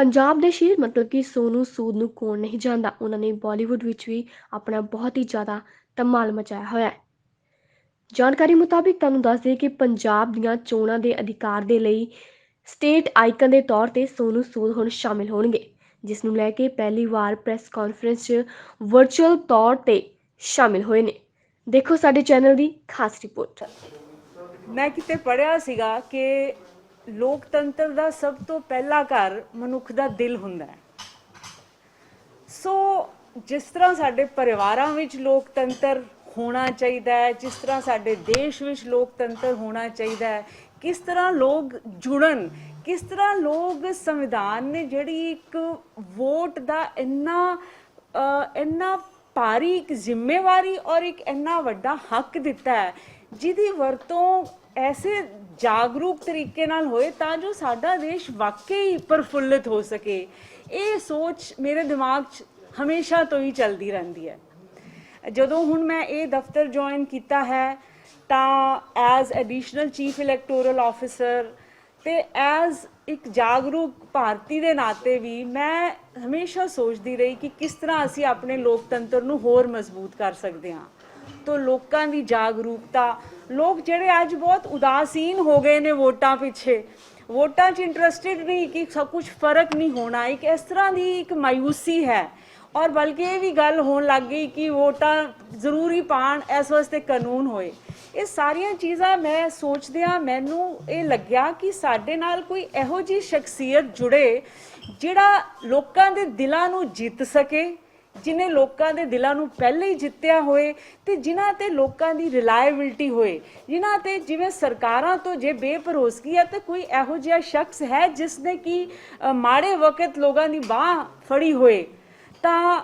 ਪੰਜਾਬ ਦੇ ਸ਼ੇਰ ਮਤਲਬ ਕਿ ਸੋਨੂ ਸੂਦ ਨੂੰ ਕੌਣ ਨਹੀਂ ਜਾਣਦਾ। ਉਹਨਾਂ ਨੇ ਬਾਲੀਵੁੱਡ ਵਿੱਚ ਵੀ ਆਪਣਾ ਬਹੁਤ ਹੀ ਜ਼ਿਆਦਾ ਧਮਾਲ ਮਚਾਇਆ ਹੋਇਆ ਹੈ। ਜਾਣਕਾਰੀ ਮੁਤਾਬਿਕ ਤੁਹਾਨੂੰ ਦੱਸ ਦਈਏ ਕਿ ਪੰਜਾਬ ਦੀਆਂ ਚੋਣਾਂ ਦੇ ਅਧਿਕਾਰ ਦੇ ਲਈ ਸਟੇਟ ਆਈਕਨ ਦੇ ਤੌਰ ਤੇ ਸੋਨੂ ਸੂਦ ਹੁਣ ਸ਼ਾਮਿਲ ਹੋਣਗੇ, ਜਿਸ ਨੂੰ ਲੈ ਕੇ ਪਹਿਲੀ ਵਾਰ ਪ੍ਰੈਸ ਕਾਨਫਰੰਸ 'ਚ ਵਰਚੁਅਲ ਤੌਰ ਤੇ ਸ਼ਾਮਿਲ ਹੋਏ ਨੇ। ਦੇਖੋ ਸਾਡੇ ਚੈਨਲ ਦੀ ਖਾਸ ਰਿਪੋਰਟ। ਮੈਂ ਕਿਤੇ ਪੜ੍ਹਿਆ ਸੀਗਾ ਕਿ ਲੋਕਤੰਤਰ ਦਾ ਸਭ ਤੋਂ ਪਹਿਲਾ ਘਰ ਮਨੁੱਖ ਦਾ ਦਿਲ ਹੁੰਦਾ ਹੈ। ਸੋ ਜਿਸ ਤਰ੍ਹਾਂ ਸਾਡੇ ਪਰਿਵਾਰਾਂ ਵਿੱਚ ਲੋਕਤੰਤਰ ਹੋਣਾ ਚਾਹੀਦਾ ਹੈ, ਜਿਸ ਤਰ੍ਹਾਂ ਸਾਡੇ ਦੇਸ਼ ਵਿੱਚ ਲੋਕਤੰਤਰ ਹੋਣਾ ਚਾਹੀਦਾ ਹੈ, ਕਿਸ ਤਰ੍ਹਾਂ ਲੋਕ ਜੁੜਨ, ਕਿਸ ਤਰ੍ਹਾਂ ਲੋਕ ਸੰਵਿਧਾਨ ਨੇ ਜਿਹੜੀ ਇੱਕ ਵੋਟ ਦਾ ਇੰਨਾ ਭਾਰੀ ਇੱਕ ਜ਼ਿੰਮੇਵਾਰੀ ਔਰ ਇੱਕ ਇੰਨਾ ਵੱਡਾ ਹੱਕ ਦਿੱਤਾ ਹੈ, ਜਿਹਦੀ ਵਰਤੋਂ ਐਸੇ ਜਾਗਰੂਕ ਤਰੀਕੇ ਨਾਲ ਹੋਏ ਤਾਂ ਜੋ ਸਾਡਾ ਦੇਸ਼ ਵਾਕਈ ਪ੍ਰਫੁੱਲਿਤ ਹੋ ਸਕੇ। ਇਹ ਸੋਚ ਮੇਰੇ ਦਿਮਾਗ 'ਚ ਹਮੇਸ਼ਾ ਤੋਂ ਹੀ ਚੱਲਦੀ ਰਹਿੰਦੀ ਹੈ। ਜਦੋਂ ਹੁਣ ਮੈਂ ਇਹ ਦਫ਼ਤਰ ਜੁਆਇਨ ਕੀਤਾ ਹੈ ਤਾਂ as additional chief electoral officer ਤੇ ਐਜ਼ ਇੱਕ ਜਾਗਰੂਕ ਭਾਰਤੀ ਦੇ ਨਾਤੇ ਵੀ ਮੈਂ ਹਮੇਸ਼ਾ ਸੋਚਦੀ ਰਹੀ ਕਿ ਕਿਸ ਤਰ੍ਹਾਂ ਅਸੀਂ ਆਪਣੇ ਲੋਕਤੰਤਰ ਨੂੰ ਹੋਰ ਮਜ਼ਬੂਤ ਕਰ ਸਕਦੇ ਹਾਂ। ਤੋ ਲੋਕਾਂ ਦੀ ਜਾਗਰੂਕਤਾ, ਲੋਕ ਜਿਹੜੇ ਅੱਜ ਬਹੁਤ ਉਦਾਸੀਨ ਹੋ ਗਏ ਨੇ ਵੋਟਾਂ ਪਿੱਛੇ, ਵੋਟਾਂ 'ਚ ਇੰਟਰਸਟਿਡ ਨਹੀਂ ਕਿ ਸਭ ਕੁਝ ਫਰਕ ਨਹੀਂ ਹੋਣਾ, ਇੱਕ ਇਸ ਤਰ੍ਹਾਂ ਦੀ ਇੱਕ ਮਾਯੂਸੀ ਹੈ। ਔਰ ਬਲਕਿ ਇਹ ਵੀ ਗੱਲ ਹੋਣ ਲੱਗ ਗਈ ਕਿ ਵੋਟਾਂ ਜ਼ਰੂਰੀ ਪਾਉਣ, ਇਸ ਵਾਸਤੇ ਕਾਨੂੰਨ ਹੋਏ। ਇਹ ਸਾਰੀਆਂ ਚੀਜ਼ਾਂ ਮੈਂ ਸੋਚਦਿਆਂ ਮੈਨੂੰ ਇਹ ਲੱਗਿਆ ਕਿ ਸਾਡੇ ਨਾਲ ਕੋਈ ਇਹੋ ਜਿਹੀ ਸ਼ਖਸੀਅਤ ਜੁੜੇ ਜਿਹੜਾ ਲੋਕਾਂ ਦੇ ਦਿਲਾਂ ਨੂੰ ਜਿੱਤ ਸਕੇ, ਜਿਹਨੇ ਲੋਕਾਂ ਦੇ ਦਿਲਾਂ ਨੂੰ ਪਹਿਲੇ ਹੀ ਜਿੱਤਿਆ ਹੋਏ ਤੇ ਜਿਨ੍ਹਾਂ ਤੇ ਲੋਕਾਂ ਦੀ ਰਿਲਾਇਬਿਲਟੀ ਹੋਏ, ਜਿਨ੍ਹਾਂ ਤੇ ਜਿਵੇਂ ਸਰਕਾਰਾਂ ਤੋਂ ਜੇ ਬੇਭਰੋਸਗੀ ਹੈ ਤਾਂ ਕੋਈ ਇਹੋ ਜਿਹਾ ਸ਼ਖਸ ਹੈ ਜਿਸ ਨੇ ਕਿ ਮਾੜੇ ਵਕਤ ਲੋਕਾਂ ਦੀ ਬਾਹ ਫੜੀ ਹੋਏ। ਤਾਂ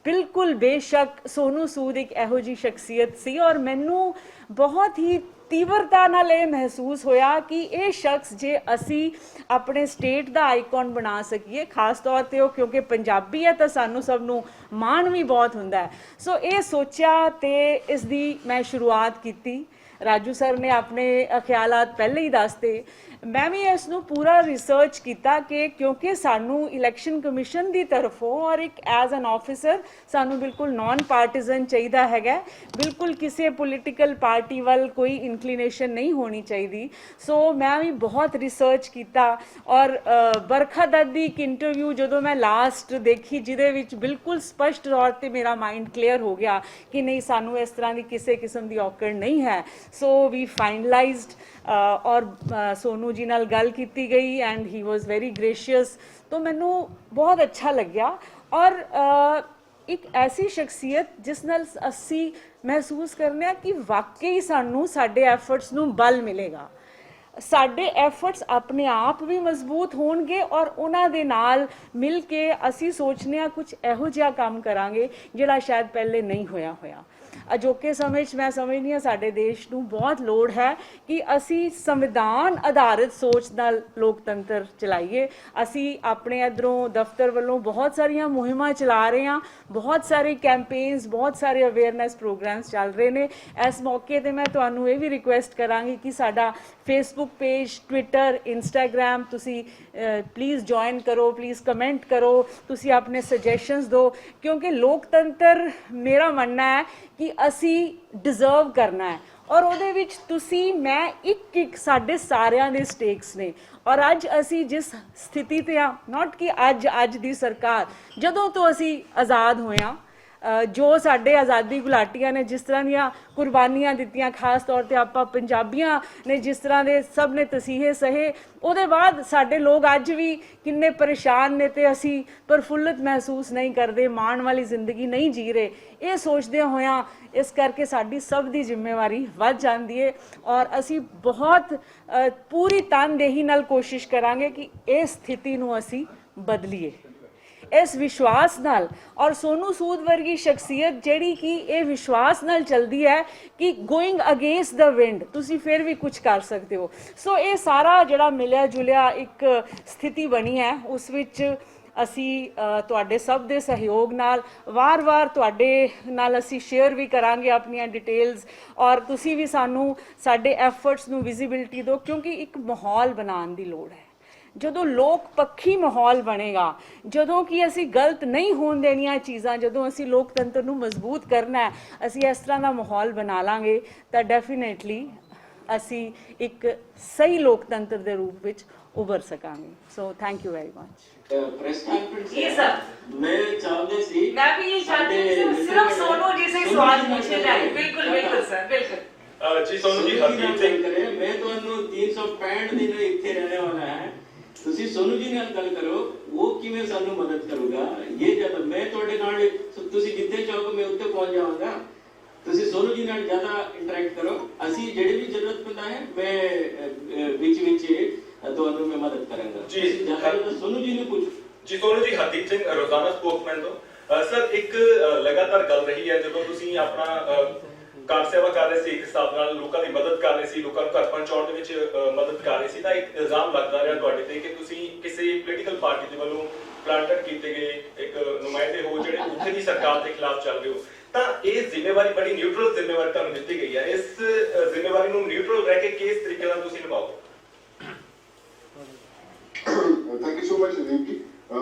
ਬਿਲਕੁਲ ਬੇਸ਼ੱਕ ਸੋਨੂ ਸੂਦ ਇੱਕ ਇਹੋ ਜਿਹੀ ਸ਼ਖਸੀਅਤ ਸੀ ਔਰ ਮੈਨੂੰ ਬਹੁਤ ਹੀ ਤੀਵਰਤਾ ਨਾਲ ਇਹ ਮਹਿਸੂਸ ਹੋਇਆ ਕਿ ਇਹ ਸ਼ਖਸ ਜੇ ਅਸੀਂ ਆਪਣੇ ਸਟੇਟ ਦਾ ਆਈਕਨ ਬਣਾ ਸਕੀਏ, ਖਾਸ ਤੌਰ ਤੇ ਉਹ ਕਿਉਂਕਿ ਪੰਜਾਬੀ ਹੈ ਤਾਂ ਸਾਨੂੰ ਸਭ ਨੂੰ ਮਾਣ ਵੀ ਬਹੁਤ ਹੁੰਦਾ ਹੈ। ਸੋ ਇਹ ਸੋਚਿਆ ਤੇ ਇਸ ਦੀ ਮੈਂ ਸ਼ੁਰੂਆਤ ਕੀਤੀ। ਰਾਜੂ ਸਰ ਨੇ ਆਪਣੇ ਖਿਆਲਾਤ ਪਹਿਲੇ ਹੀ ਦੱਸਦੇ। ਮੈਂ ਵੀ ਇਸ ਨੂੰ ਪੂਰਾ ਰਿਸਰਚ ਕੀਤਾ ਕਿ ਕਿਉਂਕਿ ਸਾਨੂੰ ਇਲੈਕਸ਼ਨ ਕਮਿਸ਼ਨ ਦੀ ਤਰਫੋਂ ਔਰ ਇੱਕ ਐਜ਼ ਐਨ ਆਫਿਸਰ ਸਾਨੂੰ ਬਿਲਕੁਲ ਨਾਨ ਪਾਰਟੀਜ਼ਨ ਚਾਹੀਦਾ ਹੈਗਾ, ਬਿਲਕੁਲ ਕਿਸੇ ਪੋਲੀਟੀਕਲ ਪਾਰਟੀ ਵੱਲ ਕੋਈ ਇਨਕਲੀਨੇਸ਼ਨ ਨਹੀਂ ਹੋਣੀ ਚਾਹੀਦੀ। ਸੋ ਮੈਂ ਵੀ ਬਹੁਤ ਰਿਸਰਚ ਕੀਤਾ ਔਰ ਬਰਖਾ ਦੱਤ ਦੀ ਇੱਕ ਇੰਟਰਵਿਊ ਜਦੋਂ ਮੈਂ ਲਾਸਟ ਦੇਖੀ ਜਿਹਦੇ ਵਿੱਚ ਬਿਲਕੁਲ ਸਪਸ਼ਟ ਤੌਰ 'ਤੇ ਮੇਰਾ ਮਾਈਂਡ ਕਲੀਅਰ ਹੋ ਗਿਆ ਕਿ ਨਹੀਂ, ਸਾਨੂੰ ਇਸ ਤਰ੍ਹਾਂ ਦੀ ਕਿਸੇ ਕਿਸਮ ਦੀ ਔਕੜ ਨਹੀਂ ਹੈ। ਸੋ ਵੀ ਫਾਈਨਲਾਈਜ਼ਡ ਔਰ ਸੋਨੂ ਜੀ ਨਾਲ ਗੱਲ ਕੀਤੀ ਗਈ ਐਂਡ ਹੀ ਵਾਜ਼ ਵੈਰੀ ਗ੍ਰੇਸ਼ੀਅਸ। ਤਾਂ ਮੈਨੂੰ ਬਹੁਤ ਅੱਛਾ ਲੱਗਿਆ ਔਰ ਇੱਕ ਐਸੀ ਸ਼ਖਸੀਅਤ ਜਿਸ ਨਾਲ ਅਸੀਂ ਮਹਿਸੂਸ ਕਰਨੇ ਆ ਕਿ ਵਾਕਈ ਸਾਨੂੰ ਸਾਡੇ ਐਫਰਟਸ ਨੂੰ ਬਲ ਮਿਲੇਗਾ, ਸਾਡੇ ਐਫਰਟਸ ਆਪਣੇ ਆਪ ਵੀ ਮਜ਼ਬੂਤ ਹੋਣਗੇ ਔਰ ਉਹਨਾਂ ਦੇ ਨਾਲ ਮਿਲ ਕੇ ਅਸੀਂ ਸੋਚਨੇ ਆ ਕੁਝ ਇਹੋ ਜਿਹਾ ਕੰਮ ਕਰਾਂਗੇ ਜਿਹੜਾ ਸ਼ਾਇਦ ਪਹਿਲੇ ਨਹੀਂ ਹੋਇਆ। ਅਜੋਕੇ ਸਮੇਂ 'ਚ ਮੈਂ ਸਮਝਦੀ ਹਾਂ ਸਾਡੇ ਦੇਸ਼ ਨੂੰ ਬਹੁਤ ਲੋੜ ਹੈ ਕਿ ਅਸੀਂ ਸੰਵਿਧਾਨ ਆਧਾਰਿਤ ਸੋਚ ਨਾਲ ਲੋਕਤੰਤਰ ਚਲਾਈਏ। ਅਸੀਂ ਆਪਣੇ ਇੱਧਰੋਂ ਦਫ਼ਤਰ ਵੱਲੋਂ ਬਹੁਤ ਸਾਰੀਆਂ ਮੁਹਿੰਮਾਂ ਚਲਾ ਰਹੇ ਹਾਂ, ਬਹੁਤ ਸਾਰੇ ਕੈਂਪੇਨਸ, ਬਹੁਤ ਸਾਰੇ ਅਵੇਅਰਨੈਸ ਪ੍ਰੋਗਰਾਮਸ ਚੱਲ ਰਹੇ ਨੇ। ਇਸ ਮੌਕੇ 'ਤੇ ਮੈਂ ਤੁਹਾਨੂੰ ਇਹ ਵੀ ਰਿਕੁਐਸਟ ਕਰਾਂਗੀ ਕਿ ਸਾਡਾ ਫੇਸਬੁੱਕ ਪੇਜ, ਟਵਿੱਟਰ, ਇੰਸਟਾਗ੍ਰਾਮ ਤੁਸੀਂ ਪਲੀਜ਼ ਜੁਆਇਨ ਕਰੋ, ਪਲੀਜ਼ ਕਮੈਂਟ ਕਰੋ, ਤੁਸੀਂ ਆਪਣੇ ਸੁਜੈਸ਼ਨਸ ਦਿਓ, ਕਿਉਂਕਿ ਲੋਕਤੰਤਰ ਮੇਰਾ ਮੰਨਣਾ ਹੈ ਕਿ ਅਸੀਂ ਡਿਜ਼ਰਵ ਕਰਨਾ ਹੈ ਔਰ ਉਹਦੇ ਵਿੱਚ ਤੁਸੀਂ ਮੈਂ ਇੱਕ ਸਾਡੇ ਸਾਰਿਆਂ ਦੇ ਸਟੇਕਸ ਨੇ। ਔਰ ਅੱਜ ਅਸੀਂ ਜਿਸ ਸਥਿਤੀ 'ਤੇ ਆ, ਨਾਟ ਕਿ ਅੱਜ ਦੀ ਸਰਕਾਰ, ਜਦੋਂ ਤੋਂ ਅਸੀਂ ਆਜ਼ਾਦ ਹੋਏ ਹਾਂ, ਜੋ ਸਾਡੇ ਆਜ਼ਾਦੀ ਗੁਲਾਟੀਆਂ ਨੇ ਜਿਸ ਤਰ੍ਹਾਂ ਦੀਆਂ ਕੁਰਬਾਨੀਆਂ ਦਿੱਤੀਆਂ, ਖਾਸ ਤੌਰ 'ਤੇ ਆਪਾਂ ਪੰਜਾਬੀਆਂ ਨੇ ਜਿਸ ਤਰ੍ਹਾਂ ਦੇ ਸਭ ਨੇ ਤਸੀਹੇ ਸਹੇ, ਉਹਦੇ ਬਾਅਦ ਸਾਡੇ ਲੋਕ ਅੱਜ ਵੀ ਕਿੰਨੇ ਪਰੇਸ਼ਾਨ ਨੇ ਤੇ ਅਸੀਂ ਪ੍ਰਫੁੱਲਤ ਮਹਿਸੂਸ ਨਹੀਂ ਕਰਦੇ, ਮਾਣ ਵਾਲੀ ਜ਼ਿੰਦਗੀ ਨਹੀਂ ਜੀ ਰਹੇ। ਇਹ ਸੋਚਦੇ ਹੋਇਆਂ ਇਸ ਕਰਕੇ ਸਾਡੀ ਸਭ ਦੀ ਜ਼ਿੰਮੇਵਾਰੀ ਵੱਧ ਜਾਂਦੀ ਹੈ ਔਰ ਅਸੀਂ ਬਹੁਤ ਪੂਰੀ ਤਨਦੇਹੀ ਨਾਲ ਕੋਸ਼ਿਸ਼ ਕਰਾਂਗੇ ਕਿ ਇਹ ਸਥਿਤੀ ਨੂੰ ਅਸੀਂ ਬਦਲੀਏ ਇਸ ਵਿਸ਼ਵਾਸ ਨਾਲ। ਔਰ ਸੋਨੂ ਸੂਦ ਵਰਗੀ ਸ਼ਖਸੀਅਤ ਜਿਹੜੀ ਕਿ ਇਹ ਵਿਸ਼ਵਾਸ ਨਾਲ ਚਲਦੀ ਹੈ ਕਿ ਗੋਇੰਗ ਅਗੇਂਸਟ ਦ ਵਿੰਡ ਤੁਸੀਂ ਫਿਰ ਵੀ ਕੁਝ ਕਰ ਸਕਦੇ ਹੋ। ਸੋ ਇਹ ਸਾਰਾ ਜਿਹੜਾ ਮਿਲਿਆ ਜੁਲਿਆ ਇੱਕ ਸਥਿਤੀ ਬਣੀ ਹੈ, ਉਸ ਵਿੱਚ ਅਸੀਂ ਤੁਹਾਡੇ ਸਭ ਦੇ ਸਹਿਯੋਗ ਨਾਲ ਵਾਰ-ਵਾਰ ਤੁਹਾਡੇ ਨਾਲ ਅਸੀਂ ਸ਼ੇਅਰ ਵੀ ਕਰਾਂਗੇ ਆਪਣੀਆਂ ਡਿਟੇਲਸ ਔਰ ਤੁਸੀਂ ਵੀ ਸਾਨੂੰ ਸਾਡੇ ਐਫਰਟਸ ਨੂੰ ਵਿਜ਼ਿਬਿਲਿਟੀ ਦਿਓ, ਕਿਉਂਕਿ ਇੱਕ ਮਾਹੌਲ ਬਣਾਉਣ ਦੀ ਲੋੜ ਹੈ ਜਦੋਂ ਲੋਕ ਪੱਖੀ ਮਾਹੌਲ ਬਣੇਗਾ, ਜਦੋਂ ਕਿ ਅਸੀਂ ਗਲਤ ਨਹੀਂ ਹੋਣ ਦੇਣੀਆਂ ਚੀਜ਼ਾਂ, ਜਦੋਂ ਅਸੀਂ ਲੋਕਤੰਤਰ ਨੂੰ ਮਜ਼ਬੂਤ ਕਰਨਾ ਹੈ, ਅਸੀਂ ਇਸ ਤਰ੍ਹਾਂ ਦਾ ਮਾਹੌਲ ਬਣਾ ਲਾਂਗੇ ਤਾਂ ਡੈਫੀਨੇਟਲੀ ਅਸੀਂ ਇੱਕ ਸਹੀ ਲੋਕਤੰਤਰ ਦੇ ਰੂਪ ਵਿੱਚ ਉਭਰ ਸਕਾਂਗੇ। So thank you very much. Press conference जी सर। मैं चाहते सी मैं भी ये चाहती हूँ कि सिर्फ सोनू जी से सवाल पूछे जाए। बिल्कुल बिल्कुल सर, बिल्कुल जी सोनू जी हरदीप सिंह मैं ਤੁਹਾਨੂੰ 365 ਦਿਨ ਇੱਥੇ ਰਹਿਣੇ ਵਾਲਾ ਹੈ, ਤੁਸੀਂ ਸੋਨੂ ਜੀ ਨਾਲ ਗੱਲ ਕਰੋ, ਉਹ ਕਿਵੇਂ ਸਾਨੂੰ ਮਦਦ ਕਰੂਗਾ। ਇਹ ਜਦ ਮੈਂ ਤੁਹਾਡੇ ਨਾਲ, ਤੁਸੀਂ ਜਿੱਥੇ ਚਾਹੋਗੇ ਮੈਂ ਉੱਥੇ ਪਹੁੰਚ ਜਾਵਾਂਗਾ। ਤੁਸੀਂ ਸੋਨੂ ਜੀ ਨਾਲ ਜ਼ਿਆਦਾ ਇੰਟਰੈਕਟ ਕਰੋ, ਅਸੀਂ ਜਿਹੜੇ ਵੀ ਜ਼ਰੂਰਤ ਪੈਂਦਾ ਹੈ ਮੈਂ ਵਿੱਚ ਤੁਹਾਨੂੰ ਮੈਂ ਮਦਦ ਕਰਾਂਗਾ। ਜੀ ਜ਼ਿਆਦਾ ਸੋਨੂ ਜੀ ਨੂੰ ਪੁੱਛੋ। ਜੀ ਸੋਨੂ ਜੀ ਹਰਦੀਪ ਸਿੰਘ ਰੋਜ਼ਾਨਾ ਸਪੋਕਸਮੈਨ ਤੋਂ। ਸਰ ਇੱਕ ਲਗਾਤਾਰ ਗੱਲ ਰਹੀ ਹੈ, ਜਦੋਂ ਤੁਸੀਂ ਆਪਣਾ ਕਾਰ ਸੇਵਾ ਕਰ ਰਹੇ ਸੀ, ਇੱਕ ਹਿਸਾਬ ਨਾਲ ਲੋਕਾਂ ਦੀ ਮਦਦ ਕਰ ਰਹੇ ਸੀ, ਲੋਕਾਂ ਨੂੰ ਘਰ ਪਹੁੰਚਾਉਣ ਦੇ ਵਿੱਚ ਮਦਦ ਕਰ ਰਹੇ ਸੀ, ਤਾਂ ਇੱਕ ਇਲਜ਼ਾਮ ਲੱਗਦਾ ਰਿਹਾ ਤੁਹਾਡੇ ਤੇ ਕਿ ਤੁਸੀਂ ਕਿਸੇ ਪੋਲੀਟੀਕਲ ਪਾਰਟੀ ਦੇ ਵੱਲੋਂ ਪਲਾਂਟਡ ਕੀਤੇ ਗਏ ਇੱਕ ਨੁਮਾਇੰਦੇ ਹੋ ਜਿਹੜੇ ਉੱਥੇ ਦੀ ਸਰਕਾਰ ਦੇ ਖਿਲਾਫ ਚੱਲ ਰਹੇ ਹੋ। ਤਾਂ ਇਹ ਜ਼ਿੰਮੇਵਾਰੀ ਬੜੀ ਨਿਊਟਰਲ ਜ਼ਿੰਮੇਵਾਰੀ ਤੁਹਾਨੂੰ ਦਿੱਤੀ ਗਈ ਹੈ, ਇਸ ਜ਼ਿੰਮੇਵਾਰੀ ਨੂੰ ਨਿਊਟਰਲ ਰਹਿ ਕੇ ਕਿਸ ਤਰੀਕੇ ਨਾਲ ਤੁਸੀਂ ਨਿਭਾਓਗੇ? Thank you so much Nadeem ji.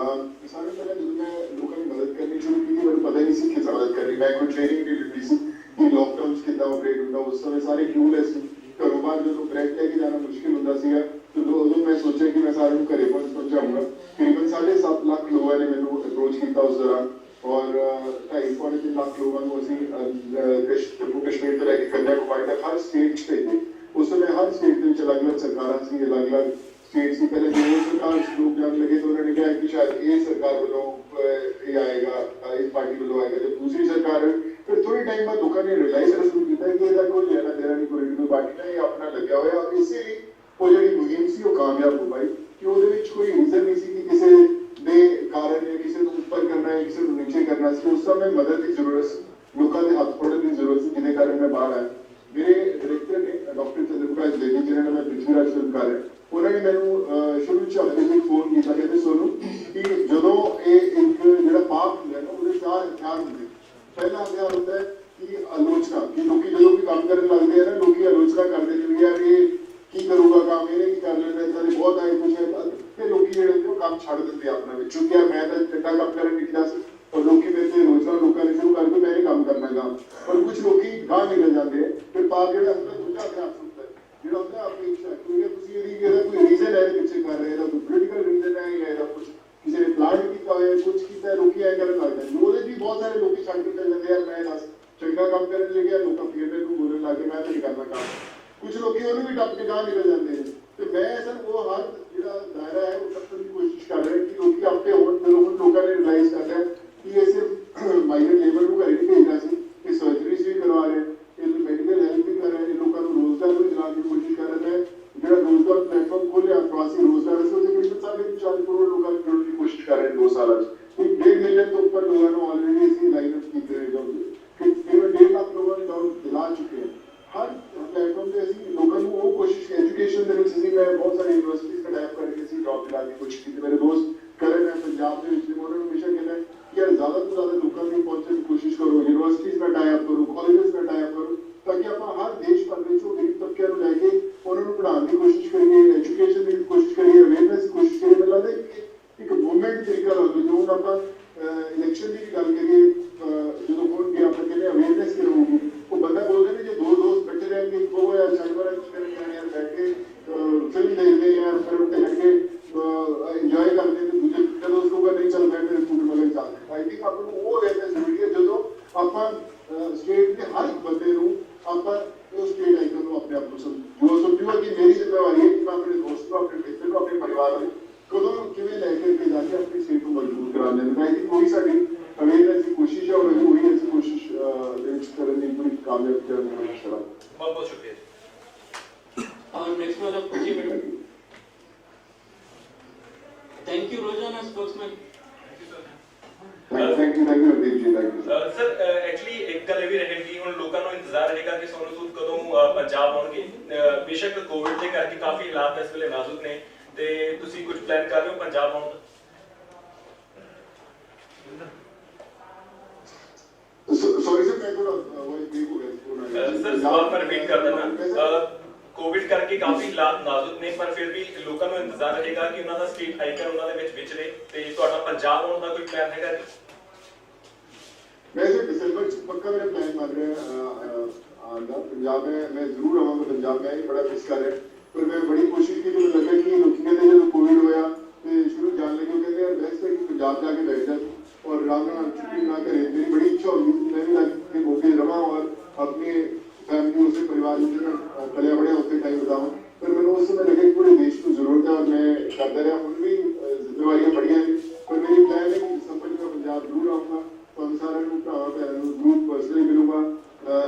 सारे पहले जब मैं लोगों की मदद करनी शुरू की थी, मुझे पता ही नहीं सी किस मदद करनी। मैं कोई ट्रेनिंग नहीं ली थी कि लॉकडाउन कितना ऑपरेट होता, उस समय सारे क्लूलेस कारोबार जो ब्रेड लेके जाना मुश्किल होता सीगा। तो उਦੋਂ मैं सोचा कि मैं सारे घरे पहुंचाऊंगा। तकरीबन 7.5 लाख लोगों ने मैंने अप्रोच किया उस दौरान, और 2.5-3 लाख लोगों को ਅਸੀਂ जम्मू कश्मीर ਤੋਂ ਲੈ ਕੇ कन्याकुमारी तक हर स्टेट पे उस समय हर स्टेट ਦੇ ਵਿੱਚ ਅਲੱਗ-ਅਲੱਗ ਸਰਕਾਰਾਂ ਸੀ, ਅਲੱਗ-ਅਲੱਗ स्टेट से। पहले जो सरकार लोग जाने लगे तो उन्होंने कहा कि शायद ये सरकार वालों ये आएगा, इस पार्टी वालों आएगा। जब दूसरी सरकार फिर थोड़े टाइम बाद लोगों ने रियलाइज करना शुरू किया कि ਇਹਦਾ ਕੋਈ ਲੈਣਾ ਦੇਣਾ ਨਹੀਂ ਪੋਲੀਟੀਕਲ ਪਾਰਟੀ ਨਾਲ, ਇਹ ਆਪਣਾ ਲੱਗਿਆ ਹੋਇਆ। ਇਸੇ ਲਈ ਉਹ ਜਿਹੜੀ ਮੁਹਿੰਮ ਸੀ ਉਹ ਕਾਮਯਾਬ ਹੋ ਪਾਈ ਕਿ ਉਹਦੇ ਵਿੱਚ ਕੋਈ ਰੀਜ਼ਨ ਨਹੀਂ ਸੀ ਕਿ ਕਿਸੇ ਦੇ ਕਾਰਨ ਜਾਂ ਕਿਸੇ ਨੂੰ ਉੱਪਰ ਕਰਨਾ ਹੈ, ਕਿਸੇ ਨੂੰ ਨੀਚੇ ਕਰਨਾ ਸੀ। ਉਸ ਸਮੇਂ ਮਦਦ ਦੀ ਜ਼ਰੂਰਤ ਸੀ, ਲੋਕਾਂ ਦੇ ਹੱਥ ਫੜਨ ਦੀ ਜ਼ਰੂਰਤ ਸੀ, ਜਿਹਦੇ ਕਾਰਨ ਮੈਂ ਬਾਹਰ ਆਇਆ। ਮੇਰੇ ਡਾਇਰੈਕਟਰ ਨੇ ਡਾਕਟਰ ਚੰਦਰਪ੍ਰਕਾਸ਼ ਦੇਵੀ, ਜਿਹਨਾਂ ਨਾਲ ਮੈਂ ਪਿਛਲੀ ਰਾਤ ਸ਼ੁਰੂ ਕਰ ਰਿਹਾ, ਉਹਨਾਂ ਨੇ ਮੈਨੂੰ ਸ਼ੁਰੂ ਚ ਹਫ਼ਤੇ ਵਿੱਚ ਫੋਨ ਕੀਤਾ, ਕਹਿੰਦੇ ਸੋਨੂੰ ਕਿ ਜਦੋਂ ਇਹ ਇੱਕ ਜਿਹੜਾ ਪਾਪ ਹੁੰਦਾ ਨਾ, ਉਹਦੇ 4 ਹਥਿਆਰ ਹੁੰਦੇ। ਪਹਿਲਾ ਹਥਿਆਰ ਹੁੰਦਾ ਹੈ ਕਿ ਆਲੋਚਨਾ, ਕਿ ਲੋਕੀ ਜਦੋਂ ਵੀ ਕੰਮ ਕਰਨ ਲੱਗਦੇ ਆ ਨਾ, ਲੋਕੀ ਆਲੋਚਨਾ ਕਰਦੇ ਨੇ ਵੀ ਯਾਰ ਇਹ ਕੀ ਕਰੂਗਾ ਕੰਮ, ਇਹਨੇ ਕੀ ਕਰ ਲੈਣਾ, ਇਦਾਂ ਦੇ ਬਹੁਤ ਆਏ ਕੁਛ ਹੈ। ਤੇ ਲੋਕੀ ਜਿਹੜੇ ਹੁੰਦੇ ਉਹ ਕੰਮ ਛੱਡ ਦਿੰਦੇ ਆਪਣਾ ਵਿੱਚ, ਕਿਉਂਕਿ ਯਾਰ ਮੈਂ ਤਾਂ ਚੰਗਾ ਕੰਮ ਕਰਨ ਨਿਕਲਿਆ ਸੀ, और लोग मेरे से आलोचना लोगों ने शुरू करके मैं नहीं काम करना गा। और कुछ लोग गांव निकल जाते हैं, फिर पाप जो होता है दूसरा अभ्यास होता है, जो होता है आपकी इच्छा, क्योंकि ਤੁਸੀਂ ਇਹਦਾ ਕੋਈ ਰੀਜ਼ਨ ਹੈ ਪਿੱਛੇ ਕਰ ਰਹੇ, ਇਹਦਾ ਕੋਈ ਪੋਲੀਟੀਕਲ ਰੀਜ਼ਨ ਹੈ ਜਾਂ ਇਹਦਾ ਕੁਝ ਕਿਸੇ ਨੇ ਪਲਾਨ ਕੀਤਾ ਹੋਇਆ, ਕੁਝ ਕੀਤਾ, ਲੋਕੀ ਐ ਕਰਨ ਲੱਗ ਜਾਂਦੇ। ਉਹਦੇ ਵੀ ਬਹੁਤ ਸਾਰੇ ਲੋਕੀ ਛੱਡ ਕੇ ਚੱਲ ਜਾਂਦੇ, ਯਾਰ ਮੈਂ ਦੱਸ ਚੰਗਾ ਕੰਮ ਕਰਨ ਲੱਗਿਆ, ਲੋਕਾਂ ਫੇਰ ਮੇਰੇ ਨੂੰ ਬੋਲਣ ਲੱਗੇ, ਮੈਂ ਤਾਂ ਨਹੀਂ ਕਰਨਾ ਕੰਮ। ਕੁਝ ਲੋਕੀ ਉਹਨੂੰ ਵੀ ਟੱਪ ਕੇ ਗਾਂ ਨਿਕਲ ਜਾਂਦੇ ਨੇ। ਤੇ ਮੈਂ ਸਰ ਉਹ ਹਰ ਜਿਹੜਾ ਦਾਇਰਾ ਹੈ ਉਹ ਟੱਪਣ ਦੀ ਕੋਸ਼ਿਸ਼ ਕਰ ਰਿਹਾ ਕਿ ਲੋਕੀ ਆਪੇ ਹੋਣ, ਹੁਣ ਲੋਕਾਂ ਨੇ ਰਿਅਲਾਈਜ਼ ਕਰ ਲਿਆ ਕਿ ਇਹ ਸਿਰਫ ਮਾਈਨਰ ਲੇਬਰ ਨੂੰ ਘਰੇ ਨਹੀਂ ਭੇਜਣਾ ਸੀ, ਇਹ ਸਰਜਰੀਜ਼ ਵੀ ਕਰਵਾ ਰਹੇ, ਇਹ ਮੈਡੀਕਲ ਹੈਲਪ ਵੀ ਕਰ ਰਹੇ, ਇਹ ਲੋਕਾਂ ਨੂੰ ਰੋਜ਼ਗਾਰ ਵੀ ਦਿਲਾਉਣ ਦੀ ਕੋਸ਼ਿਸ਼ ਕਰ ਰਹੇ ਹੈ। ਜਿਹੜਾ ਰੋਜ਼ਗਾਰ ਪਲੇਟਫਾਰਮ ਖੋਲਿਆ ਪ੍ਰਵਾਸੀ ਰੋਜ਼ਗਾਰ, ਅਸੀਂ ਉਹਦੇ ਕਰੀਬ 40 ਕਰੋੜ ਲੋਕਾਂ ਨੂੰ ਜੋੜਨ ਦੀ ਕੋਸ਼ਿਸ਼ ਕਰ ਰਹੇ 2 ਸਾਲਾਂ 'ਚ। 1.5 ਮਿਲੀਅਨ ਤੋਂ ਉੱਪਰ ਲੋਕਾਂ ਨੂੰ ਆਲਰੇਡੀ ਅਸੀਂ ਲਾਈਨ ਅਪ ਕੀਤੇ ਹੋਏ ਜਾਊਗੇ, ਕਰੀਬਨ 1.5 ਲੱਖ ਲੋਕਾਂ ਨੂੰ ਜੋਬ ਦਿਲਾ ਚੁੱਕੇ ਹਾਂ। ਹਰ ਪਲੇਟਫਾਰਮ ਤੇ ਅਸੀਂ ਲੋਕਾਂ ਨੂੰ ਉਹ ਕੋਸ਼ਿਸ਼, ਐਜੂਕੇਸ਼ਨ ਦੇ ਵਿੱਚ ਅਸੀਂ ਮੈਂ ਬਹੁਤ ਸਾਰੇ ਯੂਨੀਵਰਸਿਟੀਜ਼ ਦਾ ਟੈਪ ਕਰਕੇ ਅਸੀਂ ਜੋਬ ਦਿਲਾਉਣ ਦੀ ਕੋਸ਼ਿਸ਼ ਕੀਤੀ। ਮੇਰੇ ਦੋਸਤ ਕਰਨ ਹੈ ਪੰਜਾਬ ਦੇ ਵਿੱਚ, ਉਹਨਾਂ ਨੂੰ ਹਮੇਸ਼ਾ ਕਹਿੰਦਾ यार ज्यादा तो ज्यादा लोगों तक पहुंचने की कोशिश करो, यूनिवर्सिटीज में टाई अप करो, कॉलेजेस में टाई अप करो, ताकि आप हर देश भर में जो गरीब तबके ਨੂੰ ਲੈ ਕੇ ਉਹਨਾਂ ਨੂੰ ਪੜ੍ਹਾਉਣ ਦੀ ਕੋਸ਼ਿਸ਼ ਕਰੀਏ, ਐਜੂਕੇਸ਼ਨ ਦੀ ਕੋਸ਼ਿਸ਼ ਕਰੀਏ, ਅਵੇਅਰਨੈਸ ਦੀ ਕੋਸ਼ਿਸ਼ ਕਰੀਏ। ਮੈਨੂੰ ਲੱਗਦਾ ਇੱਕ ਮੂਵਮੈਂਟ ਤਰੀਕਾ ਲੱਗਦਾ। ਜੋ ਹੁਣ ਆਪਾਂ ਇਲੈਕਸ਼ਨ ਦੀ ਵੀ ਗੱਲ ਕਰੀਏ, ਜਦੋਂ ਹੋਣਗੇ ਆਪਾਂ ਕਹਿੰਦੇ ਅਵੇਅਰਨੈਸ ਕੀ ਹੋਊਗੀ, ਉਹ ਬੰਦਾ ਬੋਲਦੇ ਨੇ ਜੇ 2 ਦੋਸਤ ਬੈਠੇ ਰਹਿਣਗੇ, ਉਹ ਯਾਰ ਸ਼ਾਇਦ ਕੁਝ ਕਰਨ ਯਾਰ ਬੈਠ ਕੇ ਫਿਲਮ ਦੇਖਦੇ ਯਾਰ, ਫਿਰ ਉੱਤੇ ਹਟ ਕੇ ਇੰਜੋਏ ਕਰਦੇ ਨੇ, ਦੂਜੇ ਜਦੋਂ ਉਸ ਨੂੰ ਨਹੀਂ ਚੱਲ ਬੈਠੇ ਸਕੂਲ ਵਾਲੇ ਚੱਲਦੇ। ਆਈ ਥਿੰਕ ਆਪਾਂ ਨੂੰ ਉਹ ਅਵੇਅਰਨੈਸ ਜ਼ਰੂਰੀ ਹੈ, ਜਦੋਂ ਆਪਾਂ ਸਟੇਟ ਦੇ ਹਰ ਇੱਕ ਬੰਦੇ ਨੂੰ ਆਪਾਂ ਉਹ ਸਟੇਟ ਆਈਕਨ ਨੂੰ ਆਪਣੇ ਆਪ ਨੂੰ ਸਮਝੂਗਾ ਕਿ ਮੇਰੀ ਜ਼ਿੰਮੇਵਾਰੀ ਹੈ ਕਿ ਮੈਂ ਆਪਣੇ ਦੋਸਤ ਨੂੰ, ਆਪਣੇ ਮਿੱਤਰ ਨੂੰ, ਆਪਣੇ ਪਰਿਵਾਰ ਨੂੰ ਕਦੋਂ ਕਿਵੇਂ ਲੈ ਕੇ ਜਾ ਕੇ ਆਪਣੀ ਸਟੇਟ ਨੂੰ ਮਜ਼ਬੂਤ ਕਰਾ ਲੈਣਾ। ਮੈਂ ਕਿ ਕੋਈ ਸਾਡੀ ਅਵੇਅਰਨੈਸ ਦੀ ਕੋਸ਼ਿਸ਼ ਹੈ, ਔਰ ਉਹੀ ਅਸੀਂ ਕੋਸ਼ਿਸ਼ ਦੇ ਵਿੱਚ ਕਰਨ ਦੀ ਪੂਰੀ ਕਾਮਯਾਬ ਕਰਨ ਦੀ ਕੋਸ਼ਿਸ਼ ਕਰਾਂਗੇ। ਬਹੁਤ ਬਹੁਤ ਸ਼ੁਕਰੀਆ। और नेक्स्ट वाला पूछिए madam. Thank you Rozana Spokesman. Thank you Hardeep ji, thank you sir actually ਇੱਕ ਗੱਲ ਇਹ ਵੀ ਰਹੇਗੀ, ਹੁਣ ਲੋਕਾਂ ਨੂੰ ਇੰਤਜ਼ਾਰ ਰਹੇਗਾ ਕਿ ਸੋਨੂ ਸੂਦ ਕਦੋਂ ਪੰਜਾਬ ਆਉਣਗੇ। ਬੇਸ਼ੱਕ ਕੋਵਿਡ ਦੇ ਕਰਕੇ ਕਾਫੀ ਹਾਲਾਤ ਇਸ ਵੇਲੇ ਨਾਜ਼ੁਕ ਨੇ, ਤੇ ਤੁਸੀਂ ਕੁਝ ਪਲਾਨ ਕਰ ਰਹੇ ਹੋ ਪੰਜਾਬ ਆਉਣ ਦਾ? सॉरी सर, मैं थोड़ा वही ब्रेक हो गया। सर सवाल मैं रिपीट कर देना। ਕੋਵਿਡ ਕਰਕੇ ਕਾਫੀ ਹਾਲਾਤ ਨਾਜ਼ੁਕ ਨੇ, ਪਰ ਫਿਰ ਵੀ ਲੋਕਾਂ ਨੂੰ ਇੰਤਜ਼ਾਰ ਰਹੇਗਾ ਕਿ ਉਹਨਾਂ ਦਾ ਸਟੇਟ ਆਈਕਨ ਉਹਨਾਂ ਦੇ ਵਿੱਚ ਵਿਚਰੇ, ਤੇ ਤੁਹਾਡਾ ਪੰਜਾਬ ਆਉਣ ਦਾ ਕੋਈ ਪਲਾਨ ਹੈਗਾ ਜੀ? वैसे दिसंबर पक्का मेरा प्लान बन रहा है आना पंजाब में। मैं जरूर आऊँगा पंजाब में, ही बड़ा मिस कर रहा है, पर मैं बड़ी कोशिश की। तो लगा कि लोग कहते जो कोविड होया तो शुरू जान लगे कहते यार बेस्ट है कि पंजाब जाके बैठ जा और आराम नाल छुट्टी ना करे। मेरी बड़ी इच्छा होगी मैं भी लाके मौके रहा और अपनी फैमिली उसे परिवार पलिया बड़े होते टाइम बताऊँ, पर मैंने उस समय लगा कि पूरे देश को जरूरत है और मैं करता रहा। उन भी जिम्मेवारियाँ बढ़िया हैं, पर मेरी प्लान है कि दिसंबर में पंजाब जरूर आऊँगा। तो हम सारे भरा भैन जरूर पर्सनली मिलूंगा।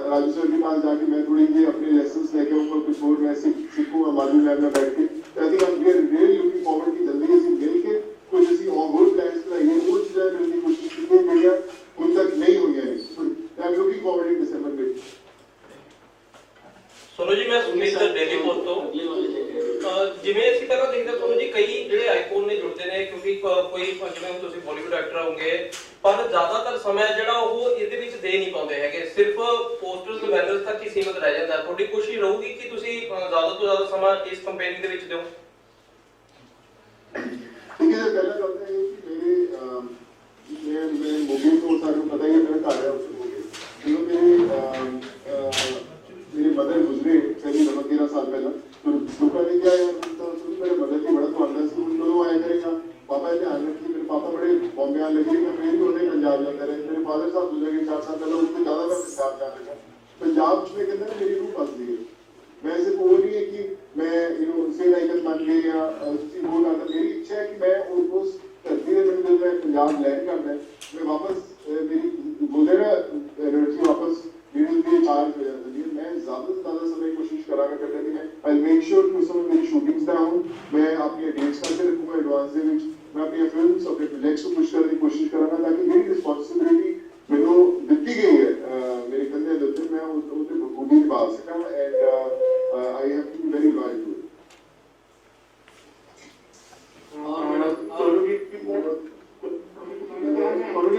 राजू सर के पास जाके मैं थोड़ी ये अपने लेसन्स लेके आऊँगा, कुछ और मैं सीखूंगा मालूम लैब में बैठ के। आई थिंक हम we are really looking forward कि जल्दी ऐसी मिल के कुछ ऐसी और प्लान्स बनाइए, वो चीज़ें करने की कोशिश की बढ़िया उन तक नहीं हुई है। I am looking forward in December में। सोनू जी, मैं सुमित डेली पोस्ट ਤੋਂ ਜਿਵੇਂ ਅਸੀਂ ਪਹਿਲਾਂ ਦੇਖਦੇ ਸੋਨੂ ਜੀ ਕਈ ਜਿਹੜੇ ਆਈਕਨ ਨੇ ਜੁੜਦੇ ਨੇ, ਕਿਉਂਕਿ ਕੋਈ ਜਿਵੇਂ ਹੁਣ ਤੁਸੀਂ ਬਾਲੀਵੁੱਡ ਐਕਟਰ ਹੋਗੇ, ਪਰ ਜ਼ਿਆਦਾਤਰ ਸਮਾਂ ਜਿਹੜਾ ਉਹ ਇਹਦੇ ਵਿੱਚ ਦੇ ਨਹੀਂ ਪਾਉਂਦੇ ਹੈਗੇ, ਸਿਰਫ ਪੋਸਟਰਸ ਤੇ ਬੈਨਰਸ ਤੱਕ ਹੀ ਸੀਮਿਤ ਰਹਿ ਜਾਂਦਾ। ਤੁਹਾਡੀ ਕੋਸ਼ਿਸ਼ ਰਹੂਗੀ ਕਿ ਤੁਸੀਂ ਜ਼ਿਆਦਾ ਤੋਂ ਜ਼ਿਆਦਾ ਸਮਾਂ ਇਸ ਕੰਪੇਨਿੰਗ ਦੇ ਵਿੱਚ ਦਿਓ? ठीक है, पहला करते हैं कि मेरे मूवी को सारे पता ही है, मेरा कार्य है उसको मेरे मदर गुजरे करीब 13 साल पहले। तो दुखा ने क्या है तो मेरे मदर की बड़ा तो अंदर से उन दोनों आया करेगा पापा ध्यान रखिए। मेरे पापा बड़े बॉम्बे आने लगे, मैं भी उन्हें पंजाब जाता रहे। मेरे फादर साहब गुजर गए 4 साल पहले, उससे ज़्यादा मैं पंजाब जाता लगा। पंजाब में कहते हैं मेरी रूह फंस गई है। मैं सिर्फ वो नहीं है कि मैं से आइकन बन गई या उसी वो ना, मेरी इच्छा है कि मैं उस धरती में मैंने मैं पंजाब लैंड करना है, मैं वापस मेरी गुजरा एनर्जी वापस लिए चार्ज हो जाती है। मैं ज़्यादा से ज़्यादा समय कोशिश कराना करता कि मैं आई मेक श्योर कि उस समय मेरी शूटिंग्स ना हो, मैं अपनी डेट्स करके रखूँगा एडवांस दे विच, मैं अपनी फिल्म्स अपने प्रोजेक्ट्स को पुश करने की कोशिश कराना, ताकि मेरी रिस्पॉन्सिबिलिटी मैंने दी गई है मेरे कंधे दे उत्ते मैं उसे बखूबी निभा सका। And I have to be very loyal to it.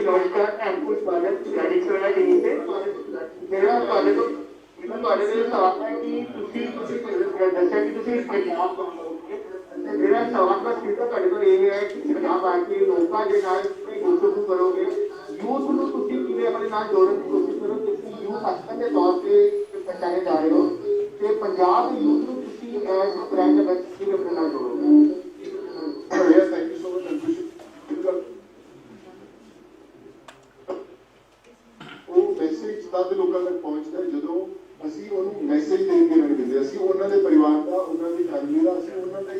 नमस्कार, आपको स्वागत गाड़ी चलना चाहिए थे। मेरा ਤੁਹਾਡੇ ਤੋਂ सवाल है कि दस्या कि पंजाब मेरा सवाल बस सीधा ਤੁਹਾਡੇ ਤੋਂ ਇਹ ਹੈ ਕਿ ਪੰਜਾਬ ਆ ਕੇ ਲੋਕਾਂ ਦੇ ਨਾਲ ਗੁਫ਼ਤਗੂ ਕਰੋਗੇ, ਯੂਥ ਨੂੰ ਤੁਸੀਂ ਕਿਵੇਂ ਆਪਣੇ ਨਾਲ ਜੋੜਨ ਦੀ ਕੋਸ਼ਿਸ਼ ਕਰੋ, ਕਿਉਂਕਿ ਯੂਥ ਅਸਲ ਦੇ ਤੌਰ ਤੇ ਪਛਾਣੇ ਜਾ ਰਹੇ ਹੋ ਤੇ ਪੰਜਾਬ ਦੇ ਯੂਥ ਨੂੰ ਤੁਸੀਂ ਐਸ ਬ੍ਰਾਂਡ ਵਿੱਚ ਕਿਵੇਂ ਆਪਣੇ ਨਾਲ ਜੋੜੋਗੇ? Yes, thank you so much, Ankush. ਉਹ ਮੈਸੇਜ ਤਦ ਲੋਕਾਂ ਤੱਕ ਪਹੁੰਚਦਾ ਜਦੋਂ ਅਸੀਂ ਉਹਨੂੰ ਮੈਸੇਜ ਦੇ ਕੇ ਨਹੀਂ ਦਿੰਦੇ, ਅਸੀਂ ਉਹਨਾਂ ਦੇ ਪਰਿਵਾਰ ਦਾ, ਉਹਨਾਂ ਦੀ ਫੈਮਿਲੀ ਦਾ, ਅਸੀਂ ਉਹਨਾਂ ਦਾ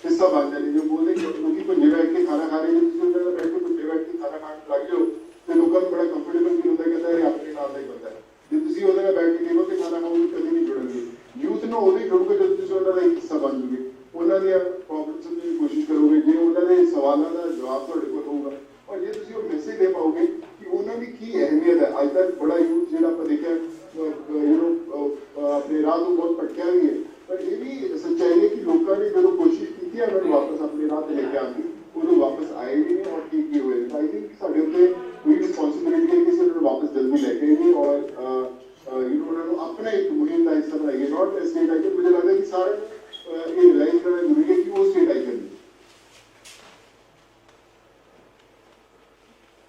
ਹਿੱਸਾ ਬਣ ਜਾਂਦੇ। ਜੋ ਬੋਲਦੇ ਕਿਉਂਕਿ ਭੁੱਜੇ ਬੈਠ ਕੇ ਖਾਣਾ ਖਾ ਰਹੇ, ਜੇ ਤੁਸੀਂ ਉਹਨਾਂ ਨਾਲ ਬੈਠ ਕੇ ਭੁੱਜੇ ਬੈਠ ਕੇ ਖਾਣਾ ਖਾਣ ਲੱਗ ਜਾਓ ਤੇ ਲੋਕਾਂ ਨੂੰ ਬੜਾ ਕੰਫਰਟੇਬਲ ਫੀਲ ਹੁੰਦਾ, ਕਹਿੰਦਾ ਇਹ ਆਪਣੇ ਨਾਲ ਦਾ ਹੀ ਬੰਦਾ ਹੈ। ਜੇ ਤੁਸੀਂ ਉਹਦੇ ਨਾਲ ਬੈਠ ਕੇ ਟੇਬਲ ਤੇ ਖਾਣਾ ਖਾਓਗੇ ਕਦੇ ਨਹੀਂ ਜੁੜਨਗੇ। ਯੂਥ ਨੂੰ ਉਹਦੇ ਜੁੜੋਗੇ ਜਦੋਂ ਤੁਸੀਂ ਉਹਨਾਂ ਦਾ ਇੱਕ ਹਿੱਸਾ ਬਣ ਜੂਗੇ, ਉਹਨਾਂ ਦੀਆਂ ਪ੍ਰੋਬਲਮਸ ਸਮਝਣ ਦੀ ਕੋਸ਼ਿਸ਼ ਕਰੋਗੇ, ਜੇ ਉਹਨਾਂ ਦੇ ਸਵਾਲਾਂ ਦਾ ਜਵਾਬ ਤੁਹਾਡੇ ਕੋਲ ਹੋਊਗਾ, ਔਰ ਜੇ ਤੁਸੀਂ ਉਹ ਮੈਸੇਜ ਦੇ ਪਾਓਗੇ ਕਿ ਉਹਨਾਂ ਦੀ ਕੀ ਅਹਿਮੀਅਤ ਹੈ। ਅੱਜ ਤੱਕ ਬੜਾ ਯੂਥ ਜਿਹੜਾ ਆਪਾਂ ਦੇਖਿਆ अपने राह तो बहुत भटकिया भी है, पर ये भी सच्चाई है कि लोगों ने जो कोशिश की थी अगर वापस अपने राह पे लेके आती वो वापस आए भी नहीं और ठीक ही हुए। आई थिंक साढ़े उत्ते कोई रिस्पॉन्सिबिलिटी है कि उन्होंने वापस जल्दी लेके आएंगे और उन्होंने अपना एक मुहिम का हिस्सा बनाएंगे, नॉट स्टेट आइकन। मुझे लगता है कि सारा ये रियलाइज करना जरूरी है कि वो स्टेट आइकन है।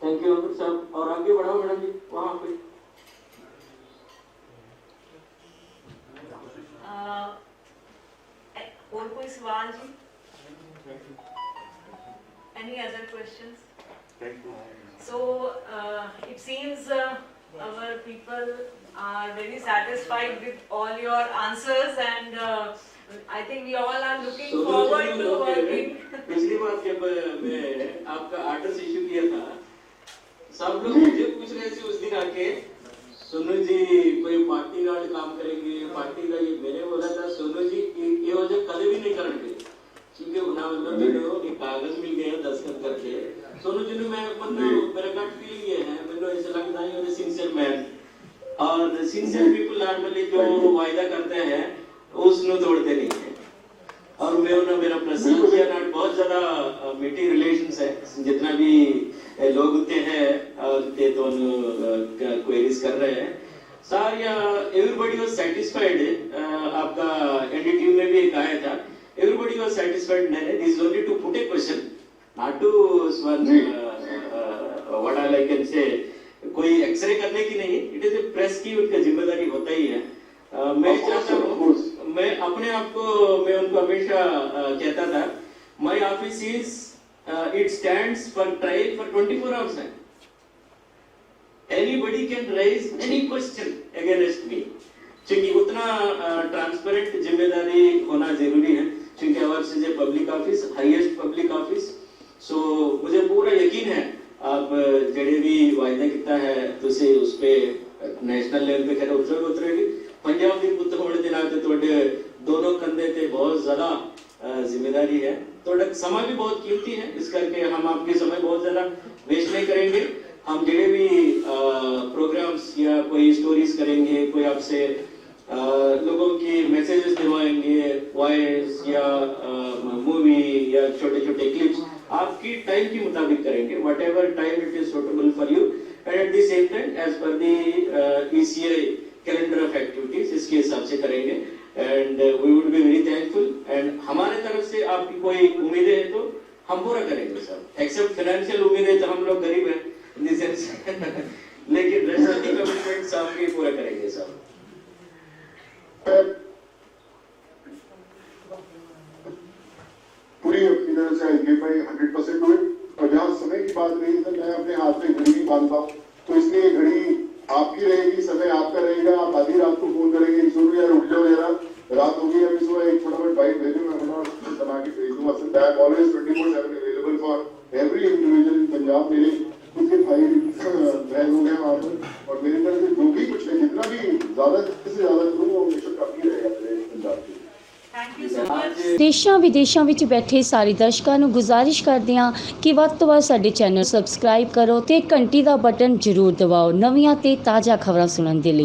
थैंक यू अंकुर साहब, और आगे बढ़ाओ मैडम जी वहाँ पे। और कोई सवाल जी? Any other questions? So it seems our people are very satisfied with all your answers, and I think we all are looking forward to working. पिछली बार जब मैं आपका आर्डर इशू किया था, सब लोग मुझे पूछ रहे थे उस दिन आके, सोनू जी कोई पार्टी वाले काम करेंगे, पार्टी का ये मैंने बोला था सोनू जी ये वजह कभी भी नहीं करेंगे, क्योंकि उन्हें मतलब मेरे कागज मिल गए 10 करके। सोनू जी ने मैं मतलब मेरा गट फीलिंग ये है, मैंने ऐसा लगता है ये सिंसियर मैन, और सिंसियर पीपल नॉर्मली जो वायदा करते हैं उसको तोड़ते नहीं है। और मैं उन्हें मेरा प्रश्न किया ना, बहुत ज्यादा मीटिंग रिलेशंस है, जितना भी लोग होते हैं और ते तो क्वेरीज कर रहे हैं सारे, एवरीबॉडी वाज सैटिस्फाइड आपका एनडीटीवी में भी एक आया था, everybody was satisfied. This is only to put a question, not to what all I can say. कोई एक्सरे करने की नहीं, इट इज ए प्रेस की उनका जिम्मेदारी होता ही है। मैं चाहता हूँ, मैं अपने आप को, मैं उनको हमेशा कहता था, my office is it stands for trial for 24 hours. Anybody can raise any question against me, क्योंकि उतना ट्रांसपेरेंट जिम्मेदारी होना जरूरी है, क्योंकि hours is a public office, highest public office. So मुझे पूरा यकीन है आप ਜਿਹੜੇ ਵੀ ਵਾਅਦਾ ਕੀਤਾ ਹੈ ਤੁਸੀਂ ਉਸ पे ਨੈਸ਼ਨਲ ਲੈਵਲ ਤੇ ਖੈਰ ਉਤਰੇਗੀ। ਪੰਜਾਬ ਦੀ ਪੁੱਤ ਹੋਣ ਦੇ ਨਾਤੇ ਤੁਹਾਡੇ ਦੋਨੋਂ ਕੰਧੇ ਤੇ ਬਹੁਤ ਜ਼ਿਆਦਾ ਜ਼ਿੰਮੇਵਾਰੀ है। ਤੁਹਾਡਾ ਸਮਾਂ भी बहुत कीमती है, इस करके हम आपके समय बहुत ज़्यादा वेस्ट नहीं करेंगे। हम ਜਿਹੜੇ भी प्रोग्राम्स या कोई स्टोरीज करेंगे, कोई आपसे लोगों की मैसेजेस दिलवाएंगे, वॉइस या मूवी या छोटे छोटे क्लिप्स, आपकी टाइम के मुताबिक करेंगे, whatever time it is suitable for you, and at the same time as per the ECI calendar of activities, इसके हिसाब से करेंगे। And we would be very thankful. And हमारे तरफ से आपकी कोई उम्मीदें हैं तो हम पूरा करेंगे सब, एक्सेप्ट फाइनेंशियल उम्मीदें तो हम लोग गरीब हैं इन द सेंस लेकिन रेस्ट ऑफ द कमिटमेंट्स हम भी पूरा करेंगे सब। पूरी अपनी तरफ से I give my 100% to it. और जहाँ समय की बात रही तो मैं अपने हाथ में घड़ी नहीं बांधता हूँ, तो इसलिए घड़ी आपकी रहेगी, समय आपका रहेगा। आप आधी रात को फोन करेंगे, सुनो यार उठ जाओ जरा, रात हो गई, अभी सुबह एक फटाफट बाइक भेजो, मैं फटाफट बना के भेज दूंगा। So I am always 24/7 available for every individual in Punjab. मेरे खुद के भाई बहन हो गए वहाँ पर, और मेरी तरफ से जो भी कुछ है, जितना भी ज्यादा से ज्यादा करूँ वो हमेशा काफी रहेगा मेरे पंजाब के। Thank you so much. ਦੇਸ਼ਾਂ ਵਿਦੇਸ਼ਾਂ ਵਿੱਚ ਬੈਠੇ ਸਾਰੇ ਦਰਸ਼ਕਾਂ ਨੂੰ ਗੁਜ਼ਾਰਿਸ਼ ਕਰਦੇ ਹਾਂ ਕਿ ਵੱਧ ਤੋਂ ਵੱਧ ਸਾਡੇ ਚੈਨਲ ਸਬਸਕ੍ਰਾਈਬ ਕਰੋ ਤੇ ਘੰਟੀ ਦਾ ਬਟਨ ਜ਼ਰੂਰ ਦਬਾਓ ਨਵੀਆਂ ਤੇ ਤਾਜ਼ਾ ਖਬਰਾਂ ਸੁਣਨ ਦੇ ਲਈ।